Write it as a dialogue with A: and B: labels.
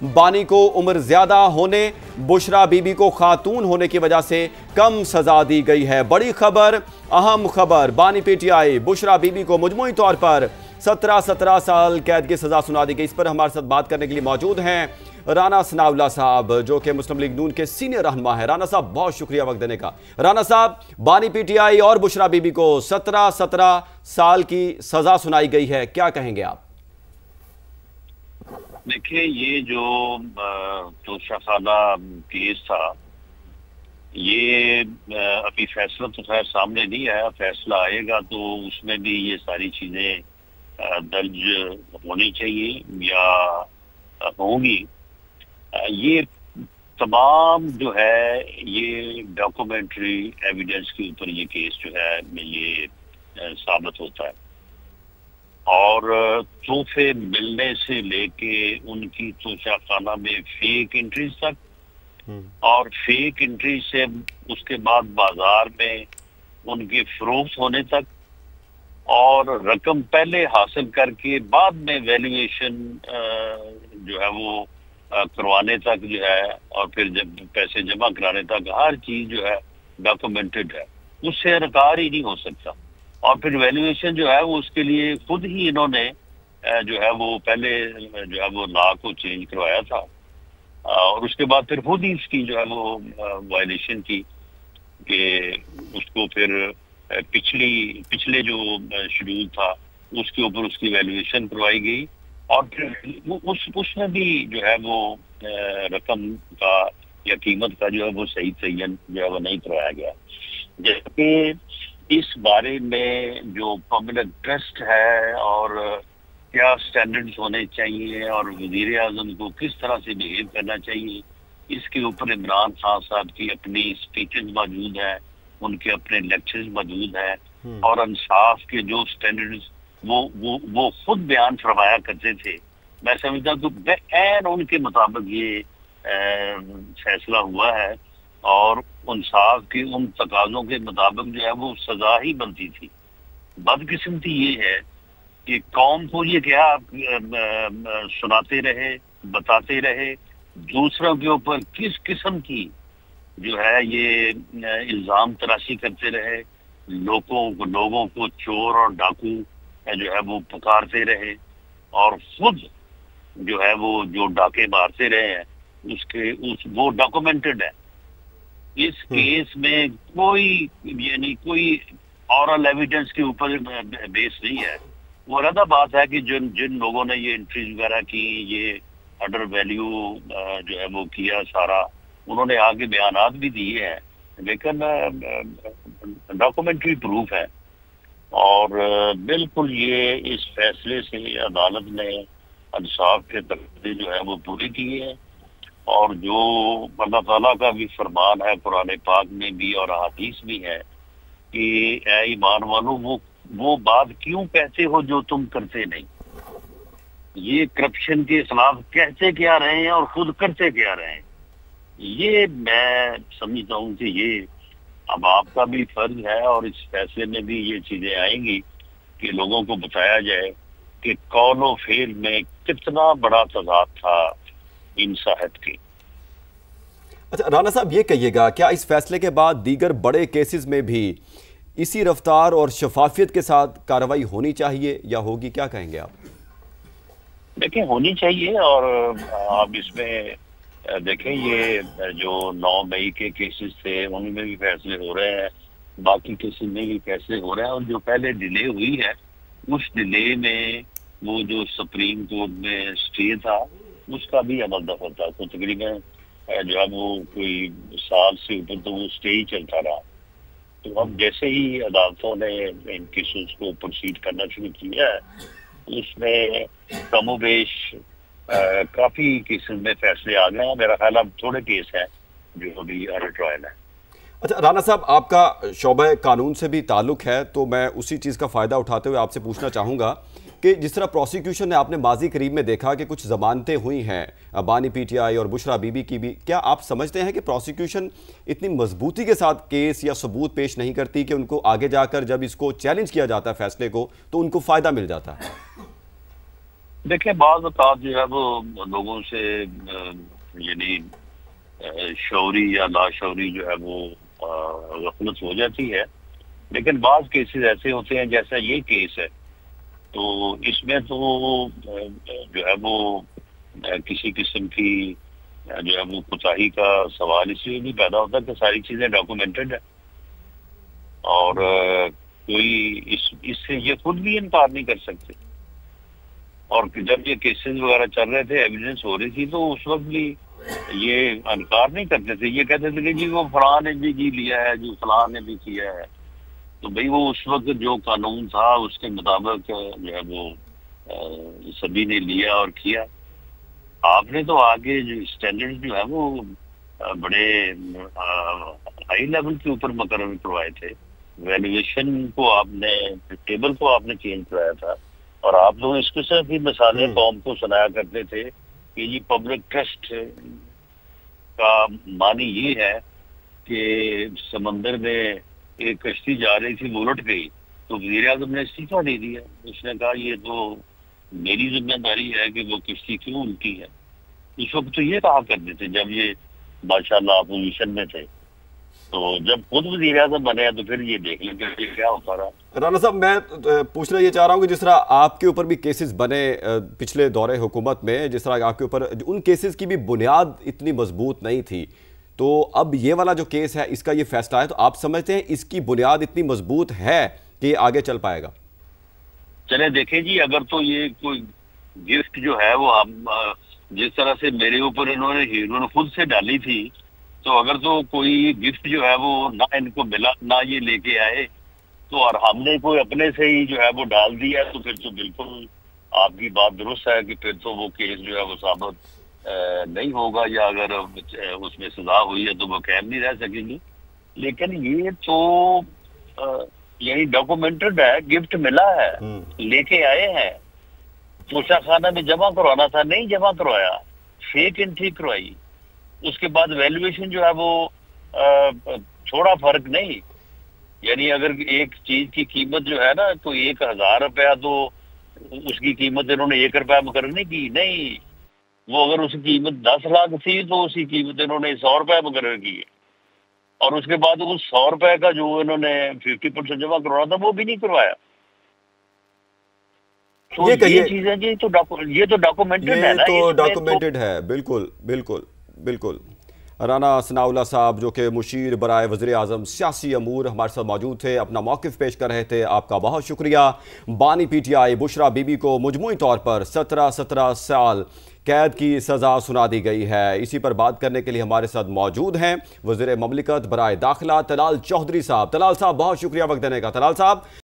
A: बानी को उम्र ज्यादा होने, बुशरा बीबी को खातून होने की वजह से कम सजा दी गई है। बड़ी खबर, अहम खबर, बानी पीटीआई बुशरा बीबी को मजमूई तौर पर 17 साल कैद की सजा सुना दी गई। इस पर हमारे साथ बात करने के लिए मौजूद हैं राना सनाउल्लाह साहब, जो कि मुस्लिम लीग नून के सीनियर रहनुमा है। राना साहब, बहुत शुक्रिया वक्त देने का। राना साहब, बानी पीटीआई और बुशरा बीबी को 17 साल की सजा सुनाई गई है, क्या कहेंगे आप?
B: देखिए, ये जो तोशाखाना केस था, ये अभी फैसला तो खैर सामने नहीं आया। फैसला आएगा तो उसमें भी ये सारी चीजें दर्ज होनी चाहिए या होंगी। ये तमाम जो है ये डॉक्यूमेंट्री एविडेंस के ऊपर ये केस जो है ये साबित होता है। और तोहफे मिलने से लेके उनकी तोशाखाना में फेक एंट्रीज तक, और फेक एंट्री से उसके बाद बाजार में उनके फरोख्त होने तक, और रकम पहले हासिल करके बाद में वैल्यूएशन जो है वो करवाने तक जो है, और फिर जब पैसे जमा कराने तक हर चीज जो है डॉक्यूमेंटेड है। उससे इनकार ही नहीं हो सकता। और फिर वैल्यूएशन जो है वो उसके लिए खुद ही इन्होंने जो है वो पहले जो है वो लॉ को चेंज करवाया था, और उसके बाद फिर खुद ही इसकी जो है वो वायलेशन की कि उसको फिर पिछले जो शेड्यूल था उसके ऊपर उसकी वैल्यूएशन करवाई गई, और फिर उसमें भी जो है वो रकम का या कीमत का जो है वो सही तयन जो है वो नहीं करवाया गया। जबकि इस बारे में जो पब्लिक ट्रस्ट है और क्या स्टैंडर्ड्स होने चाहिए और वजीर आजम को किस तरह से बिहेव करना चाहिए, इसके ऊपर इमरान खान साहब की अपनी स्पीचेस मौजूद है, उनके अपने लेक्चर्स मौजूद है, और इंसाफ के जो स्टैंडर्ड्स वो खुद बयान फरमाया करते थे। मैं समझता हूँ कि ऐन उनके मुताबिक ये फैसला हुआ है, और इंसाफ के उन तकाजों के मुताबिक जो है वो सजा ही बनती थी। बदकिस्मती ये है कि कौम को ये क्या सुनाते रहे, बताते रहे, दूसरों के ऊपर किस किस्म की जो है ये इल्जाम तराशी करते रहे, लोगों को चोर और डाकू जो है वो पुकारते रहे, और खुद जो है वो जो डाके मारते रहे हैं वो डॉक्यूमेंटेड है। इस केस में कोई ऑरल एविडेंस के ऊपर बेस नहीं है। वो अलग बात है कि जिन लोगों ने ये एंट्रीज वगैरह की, ये अंडर वैल्यू जो है वो किया सारा, उन्होंने आगे बयानात भी दिए हैं, लेकिन डॉक्यूमेंट्री प्रूफ है। और बिल्कुल ये इस फैसले से अदालत ने इंसाफ के तक़ाज़े जो है वो पूरे किए हैं, और जो अल्लाह ताला का भी फरमान है कुरान पाक में भी और हदीस भी है कि ऐ ईमान वालों वो बात क्यों कहते हो जो तुम करते नहीं। ये करप्शन के खिलाफ कहते क्या रहे हैं और खुद करते क्या रहे हैं। ये मैं समझता हूँ कि ये अब आपका भी फर्ज है, और इस फैसले में भी ये चीजें आएंगी कि लोगों को बताया जाए कि कौनो फेल में कितना बड़ा तजाद था इंसाहत की।
A: अच्छा राना साहब, ये कहिएगा, क्या इस फैसले के बाद दीगर बड़े केसेस में भी इसी रफ्तार और शफाफियत के साथ कार्रवाई होनी चाहिए या होगी, क्या कहेंगे आप?
B: देखिए, होनी चाहिए। और आप इसमें देखें, ये जो 9 मई के केसेस थे उनमें भी फैसले हो रहे हैं, बाकी केसेस में भी फैसले हो रहे हैं, और जो पहले डिले हुई है उस डिले में वो जो सुप्रीम कोर्ट में स्टे था उसका भी अमल दखल था। तो तकरीबन जो है वो कोई साल से ऊपर तो वो स्टे ही चलता रहा। तो अब जैसे ही अदालतों ने इन केसेस को प्रोसीड करना शुरू किया है, उसमें कमोबेश काफी केसेस में फैसले आ गए हैं। मेरा ख्याल अब थोड़े केस हैं जो अभी अंडर ट्रायल है।
A: अच्छा राना साहब, आपका शोबा कानून से भी ताल्लुक है, तो मैं उसी चीज़ का फ़ायदा उठाते हुए आपसे पूछना चाहूँगा कि जिस तरह प्रोसिक्यूशन ने आपने माजी करीब में देखा कि कुछ जमानतें हुई हैं बानी पीटीआई और बुशरा बीबी की भी, क्या आप समझते हैं कि प्रोसिक्यूशन इतनी मजबूती के साथ केस या सबूत पेश नहीं करती कि उनको आगे जाकर जब इसको चैलेंज किया जाता है फैसले को तो उनको फ़ायदा मिल जाता है?
B: देखिए, बाज़ औक़ात जो है वो लोगों से यानी शऊरी या लाशऊरी जो है वो गफ़लत हो जाती है। लेकिन बाज़ केसेस ऐसे होते हैं, जैसा ये केस है, तो इसमें तो जो है वो किसी किस्म की जो है वो कोताही का सवाल इसलिए नहीं पैदा होता कि सारी चीज़ें डॉक्यूमेंटेड है और कोई इससे ये खुद भी इनकार नहीं कर सकते। और जब ये केसेस वगैरह चल रहे थे, एविडेंस हो रही थी, तो उस वक्त भी ये इनकार नहीं करते थे। ये कहते थे कि जी वो फलां ने भी जी लिया है, जी फलां ने भी किया है। तो भाई वो उस वक्त जो कानून था उसके मुताबिक जो है वो सभी ने लिया और किया। आपने तो आगे जो स्टैंडर्ड जो है वो बड़े हाई लेवल के ऊपर मुकर्रर करवाए थे। वैल्यूएशन को आपने, टेबल को आपने चेंज कराया था। और आप लोग इसके साथ भी मिसालें कौम को सुनाया करते थे कि जी पब्लिक ट्रस्ट का मानी ये है कि समंदर में एक कश्ती जा रही थी, वो उलट गई, तो वज़ीर-ए-आज़म ने इस्तीफा दे दिया। उसने कहा ये तो मेरी जिम्मेदारी है कि वो कश्ती क्यों उल्टी है। उस वक्त तो ये कहा करते थे जब ये माशाल्लाह अपोजिशन में थे। तो जब खुद वज़ीर-ए-आज़म बने तो फिर ये देख लें कि क्या होता रहा।
A: राना साहब, मैं पूछना ये चाह रहा हूँ कि जिस तरह आपके ऊपर भी केसेस बने पिछले दौरे हुकूमत में, जिस तरह आपके ऊपर उन केसेस की भी बुनियाद इतनी मजबूत नहीं थी, तो अब ये वाला जो केस है इसका ये फैसला है, तो आप समझते हैं इसकी बुनियाद इतनी मजबूत है कि आगे चल पाएगा?
B: चले देखें जी, अगर तो ये कोई गिफ्ट जो है वो आप जिस तरह से मेरे ऊपर इन्होंने हीरो ने खुद से डाली थी, तो अगर तो कोई गिफ्ट जो है वो ना इनको मिला, ना ये लेके आए, तो और हमने कोई अपने से ही जो है वो डाल दिया, तो फिर तो बिल्कुल आपकी बात दुरुस्त है कि फिर तो वो केस जो है वो साबित नहीं होगा, या अगर उसमें सजा हुई है तो वो कायम नहीं रह सकेंगी। लेकिन ये तो यही डॉक्यूमेंटेड है, गिफ्ट मिला है, लेके आए हैं, तोशाखाना में जमा करवाना था, नहीं जमा करवाया, फेक एंट्री करवाई। उसके बाद वैल्यूएशन जो है वो थोड़ा फर्क नहीं, यानी अगर एक चीज की कीमत जो है ना तो 1000 रुपया, तो उसकी कीमत इन्होंने 1 रुपया मुकर्रर नहीं की, नहीं, वो अगर उसकी कीमत 10 लाख थी तो उसकी कीमत इन्होंने 100 रुपया मुकर्रर की है। और उसके बाद उस 100 रुपए का जो इन्होंने 50% जमा करवाना था वो भी नहीं करवाया। तो ये चीजें जी तो ये तो डॉक्यूमेंटेड है ना,
A: तो डॉक्यूमेंटेड है, बिल्कुल बिल्कुल बिल्कुल। राना सनाउल्लाह साहब जो कि मुशीर बराए वज़ीर-ए-आज़म सियासी अमूर हमारे साथ मौजूद थे, अपना मौक़िफ़ पेश कर रहे थे, आपका बहुत शुक्रिया। बानी PTI बुशरा बीबी को मुजमूई तौर पर 17 साल कैद की सज़ा सुना दी गई है। इसी पर बात करने के लिए हमारे साथ मौजूद हैं वज़ीर ममलिकत बराए दाखिला तलाल चौधरी साहब। तलाल साहब, बहुत शुक्रिया वक्त देने का। तलाल साहब,